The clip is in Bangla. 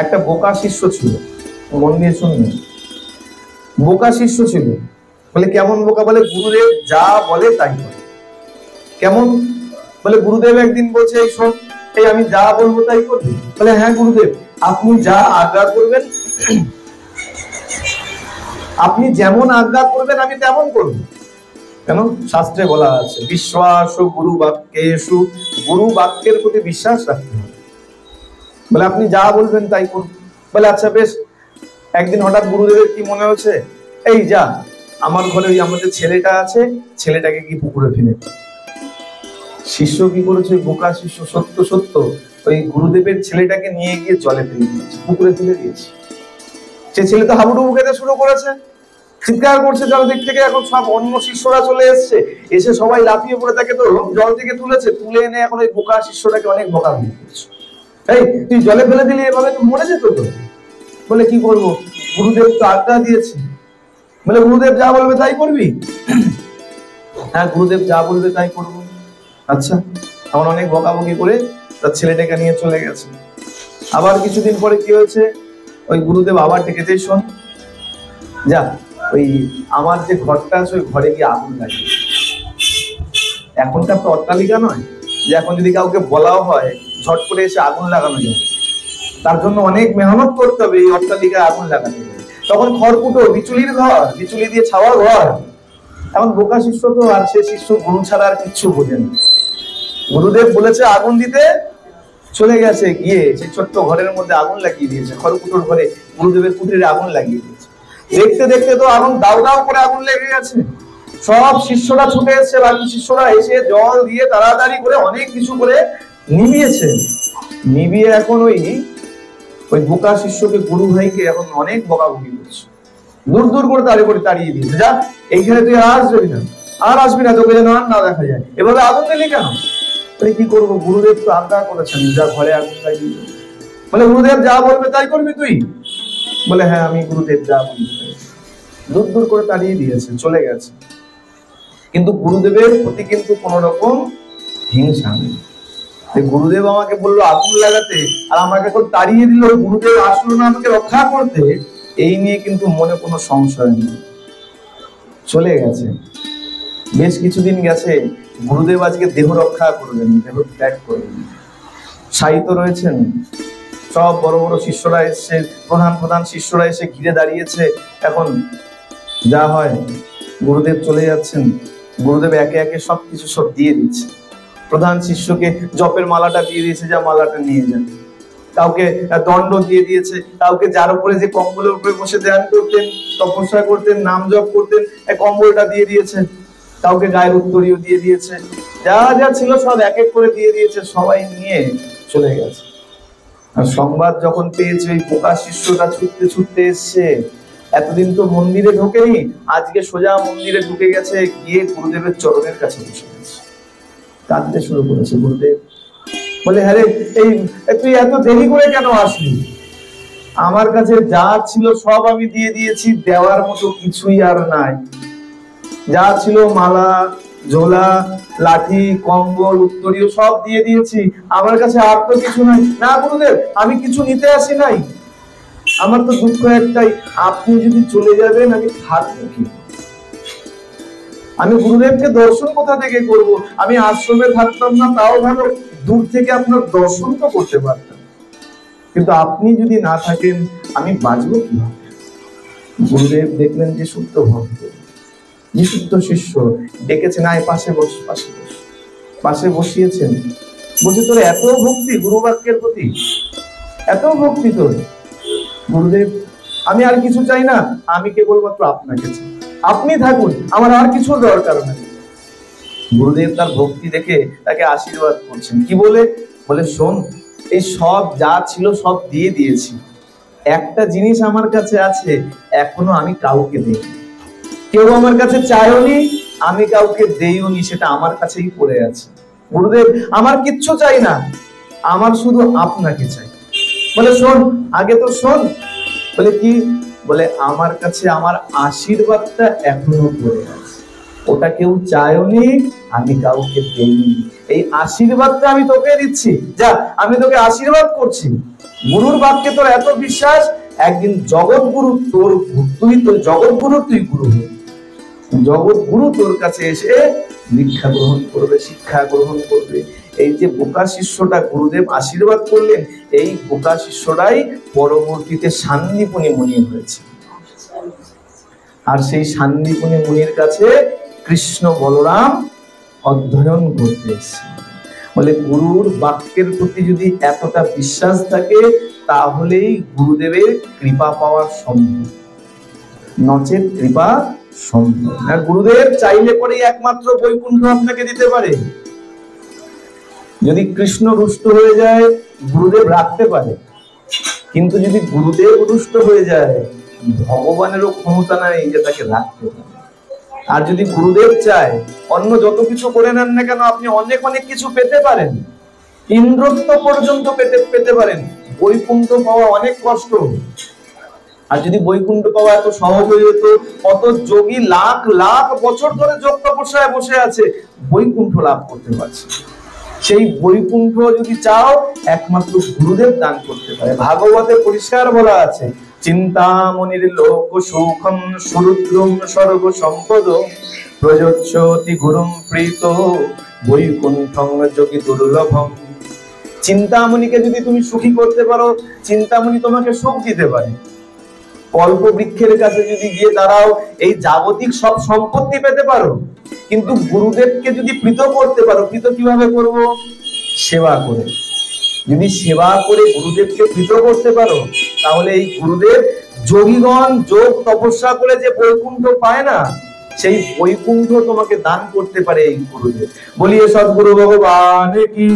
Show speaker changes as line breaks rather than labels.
একটা বোকা শিষ্য ছিল, মন দিয়ে শুনবেন। বোকা শিষ্য ছিল, বলে কেমন বোকা? বলে গুরুদেব যা বলে তাই করে। কেমন? বলে গুরুদেব একদিন বলছে, এই শোন, এই আমি যা বলবো তাই করবি? বলে হ্যাঁ গুরুদেব, আপনি যা আজ্ঞা করবেন, আপনি যেমন আজ্ঞা করবেন আমি তেমন করবো। কেন? শাস্ত্রে বলা আছে বিশ্বাস গুরু বাক্যেষু, গুরু বাক্যের প্রতি বিশ্বাস রাখতে হবে। বলে আপনি যা বলবেন তাই করব। বলে আচ্ছা বেশ। একদিন হঠাৎ গুরুদেবের কি মনে হচ্ছে, এই যা আমার ঘরে ওই আমাদের ছেলেটা আছে, ছেলেটাকে কি পুকুরে ফেলে। শিষ্য কি করেছে? বোকা শিষ্য সত্য সত্য ওই গুরুদেবের ছেলেটাকে নিয়ে গিয়ে জলে ফেলে দিয়েছে, পুকুরে ফেলে দিয়েছে। সে ছেলে তো হাবুডুবু খেতে শুরু করেছে, চিৎকার করছে চারদিক থেকে। এখন সব অন্য শিষ্যরা চলে এসছে, এসে সবাই লাফিয়ে পড়ে তাকে তো জল থেকে তুলেছে, তুলে এনে এখন ওই বোকা শিষ্যটাকে অনেক বোকা দিয়ে দিচ্ছে। এই তুই জলে ফেলে দিলি, এভাবে তো মরে যেত তো। বলে কি করবো, গুরুদেব তো আজ্ঞা দিয়েছে। বলে গুরুদেব যা বলবে তাই করবি? হ্যাঁ গুরুদেব যা বলবে তাই করবো। আচ্ছা, এখন অনেক বকাবকি করে তার ছেলেটাকে নিয়ে চলে গেছে। আবার কিছুদিন পরে কি হয়েছে, ওই গুরুদেব আবার ডেকেছে, শোন যা ওই আমার যে ঘরটা আছে ওই ঘরে গিয়ে আগুন লাগিয়ে। এখনকার তো অট্টালিকা নয় যে এখন যদি কাউকে বলাও হয় ঝট করে এসে আগুন লাগানো যায়, তার জন্য অনেক মেহনত করতে হবে এই অট্টালিকায় আগুন লাগাতে। তখন খড়কুটো, বিচুলির ঘর, বিচুলি দিয়ে ছাওয়া ঘর। এখন বোকা শিষ্য তো, আর সে শিষ্য গুরু ছাড়া আর কিচ্ছু বোঝে না। গুরুদেব বলেছে আগুন দিতে, চলে গেছে, গিয়ে সেই ছোট্ট ঘরের মধ্যে আগুন লাগিয়ে দিয়েছে। খড়কুটোর ঘরে গুরুদেবের কুটিরে আগুন লাগিয়ে দিয়েছে। দেখতে দেখতে তো আগুন দাউ দাউ করে আগুন লেগে গেছে। সব শিষ্যরা ছুটে এসছে, বাকি শিষ্যরা এসে জল দিয়ে তাড়াতাড়ি করে অনেক কিছু করে নিভিয়েছে। নিভিয়ে এখন ওই বোকা শিষ্যকে, গুরু ভাইকে এখন অনেক বকাবকি করছে। দূর দূর করে তাড়িয়ে দিয়েছে, যা এইখানে তুই আর আসবি না, আর আসবি না, তোকে যেন আর না দেখা যায়। এভাবে আগুন দিলি কেন? কি করবো, গুরুদেব তো আজ্ঞা করেছেন, যা ঘরে আগুন লাগিয়ে। বলে গুরুদেব যা বলবে তাই করবি তুই? বলে হ্যাঁ আমি গুরুদেব যা বলবো। দূর দূর করে তাড়িয়ে দিয়েছে, চলে গেছে। কিন্তু গুরুদেবের প্রতি কিন্তু কোন রকম হিংসা নেই। গুরুদেব আমাকে বললো আগুন লাগাতে, আর আমাকে তাড়িয়ে দিল, গুরুদেব আসলো না আমাকে রক্ষা করতে, এই নিয়ে কিন্তু মনে কোনো সংশয় নেই। চলে গেছে, বেশ কিছুদিন গেছে। গুরুদেব আজকে দেহ রক্ষা করবেন, দেহ ত্যাগ করবেন, শায়িত রয়েছেন। সব বড় বড় শিষ্যরা এসে, প্রধান শিষ্যরা এসে ঘিরে দাঁড়িয়েছে। এখন যা হয়, গুরুদেব চলে যাচ্ছেন, গুরুদেব একে একে সবকিছু সব দিয়ে দিচ্ছে। প্রধান শিষ্যকে জপের মালাটা দিয়ে দিয়েছে, যা মালাটা নিয়ে যান। কাউকে দণ্ড দিয়ে দিয়েছে, কাউকে যার উপরে যে কম্বলের উপরে বসে ধ্যান করতেন, তপস্যা করতেন, নাম জপ করতেন, কম্বলটা দিয়ে দিয়েছে। কাউকে গায়ের উত্তরীয় দিয়ে দিয়েছে, যা যা ছিল সব এক এক করে দিয়ে দিয়েছে। সবাই নিয়ে চলে গেছে। আর সংবাদ যখন পেয়েছে ওই বোকা শিষ্যটা ছুটতে ছুটতে এসছে, এতদিন তো মন্দিরে ঢোকেনি, আজকে সোজা মন্দিরে ঢুকে গেছে, গিয়ে গুরুদেবের চরণের কাছে বসে গেছে, কাঁদতে শুরু করেছে। গুরুদেব বলে হ্যাঁ রে, এই তুই এত দেরি করে কেন আসলি? আমার কাছে যা ছিল সব আমি দিয়ে দিয়েছি, দেওয়ার মতো কিছুই আর নাই। যা ছিল মালা, ঝোলা, লাঠি, কম্বল, উত্তরীয় সব দিয়ে দিয়েছি, আমার কাছে আর তো কিছু নাই। না গুরুদেব, আমি কিছু নিতে আসি নাই, আমার তো দুঃখ একটাই, আপনি যদি চলে যাবেন আমি থাকবো কি? আমি গুরুদেবকে দর্শন কোথা থেকে করব? আমি আশ্রমে থাকতাম না তাও ভালো, দূর থেকে আপনার দর্শন তো করতে পারতাম, কিন্তু আপনি যদি না থাকেন আমি বাঁচবো কিভাবে? গুরুদেব দেখলেন যে শুদ্ধ ভক্ত, বিশুদ্ধ শিষ্য, ডেকেছেন, আয় পাশে বস, পাশে বস। পাশে বসিয়েছেন, বলছে তোর এত ভক্তি গুরু বাক্যের প্রতি, এত ভক্তি তোর? গুরুদেব আমি আর কিছু চাই না, আমি কেবলমাত্র আপনাকে চাই, আপনি থাকুন, আমার আর কিছুর দরকার নেই। গুরুদেব তার ভক্তি দেখে তাকে আশীর্বাদ করছেন। কি বলে? বলে শোন, এই সব যা ছিল সব দিয়ে দিয়েছি, একটা জিনিস আমার কাছে আছে, এখনো আমি কাউকে দেইনি, কেউ আমার কাছে চাইওনি, আমি কাউকে দেইওনি, সেটা আমার কাছেই পড়ে আছে। গুরুদেব আমার কিচ্ছু চাই না, আমার শুধু আপনাকে চাই। বলে শোন, আগে তো শোন। বলে কি? বলে আমার কাছে আমার আশীর্বাদটা এখনো পড়ে আছে, ওটা কেউ চায়নি, আমি কাউকে দেইনি, এই আশীর্বাদটা আমি তোকে দিচ্ছি, যা আমি তোকে আশীর্বাদ করছি। গুরুর বাক্যে তোর এত বিশ্বাস, একদিন জগৎগুরু তোর জগৎগুরু তুই গুরু হবি। জগৎগুরু তোর কাছে এসে দীক্ষা গ্রহণ করবে, শিক্ষা গ্রহণ করবে। এই যে বোকা শিষ্যটা গুরুদেব আশীর্বাদ করলেন, এই বোকা শিষ্যটাই পরবর্তীতে সান্দিপনী মুনি হয়েছে। আর সেই সান্দিপনী মুনির কাছে কৃষ্ণ বলরাম অধ্যয়ন করতে এসেছে। বলে গুরুর বাক্যের প্রতি যদি এতটা বিশ্বাস থাকে, তাহলেই গুরুদেবের কৃপা পাওয়া সম্ভব, নচেত কৃপা সম্ভব না। গুরুদেব চাইলে পরেই একমাত্র বৈকুণ্ঠ আপনাকে দিতে পারে। যদি কৃষ্ণ রুষ্ট হয়ে যায়, গুরুদেব রাখতে পারে, কিন্তু যদি গুরুদেব রুষ্ট হয়ে যায়, ভগবানেরও ক্ষমতা নাই যে তাকে রাখতে পারে। আর যদি গুরুদেব চায়, অন্য যত কিছু করে নেন না কেন, আপনি অনেক অনেক কিছু পেতে পারেন, ইন্দ্রত্ব পর্যন্ত পেতে পারেন। বৈকুণ্ঠ পাওয়া অনেক কষ্ট। আর যদি বৈকুণ্ঠ পাওয়া এত সহজ হয়ে যেত, কত যোগী লাখ লাখ বছর ধরে যোগ তপস্যায় বসে আছে, বৈকুণ্ঠ লাভ করতে পারছে। সেই বৈকুণ্ঠ যদি চাও, একমাত্র গুরুদেব দান করতে পারে। ভাগবতে পরিষ্কার বলা আছে, চিন্তামণির লোক সুখম সুরুদ্রম সর্ব সম্পদ প্রযোচ্যতি গুরুম প্রীত বৈকুণ্ঠং যোগী দুর্লভম। চিন্তামণিকে যদি তুমি সুখী করতে পারো, চিন্তামণি তোমাকে সুখ দিতে পারে। কল্প বৃক্ষের কাছে যদি গিয়ে দাঁড়াও, এই জাগতিক সব সম্পত্তি পেতে পারো, কিন্তু গুরুদেবকে যদি প্রীত করতে পারো, প্রীত কিভাবে করব? সেবা করে। যদি সেবা করে গুরুদেবকে প্রীত করতে পারো, তাহলে এই গুরুদেব, যোগীগণ যোগ তপস্যা করে যে বৈকুণ্ঠ পায় না, সেই বৈকুণ্ঠ তোমাকে দান করতে পারে এই গুরুদেব। বলিয়ে সদ্গুরু ভগবান কি।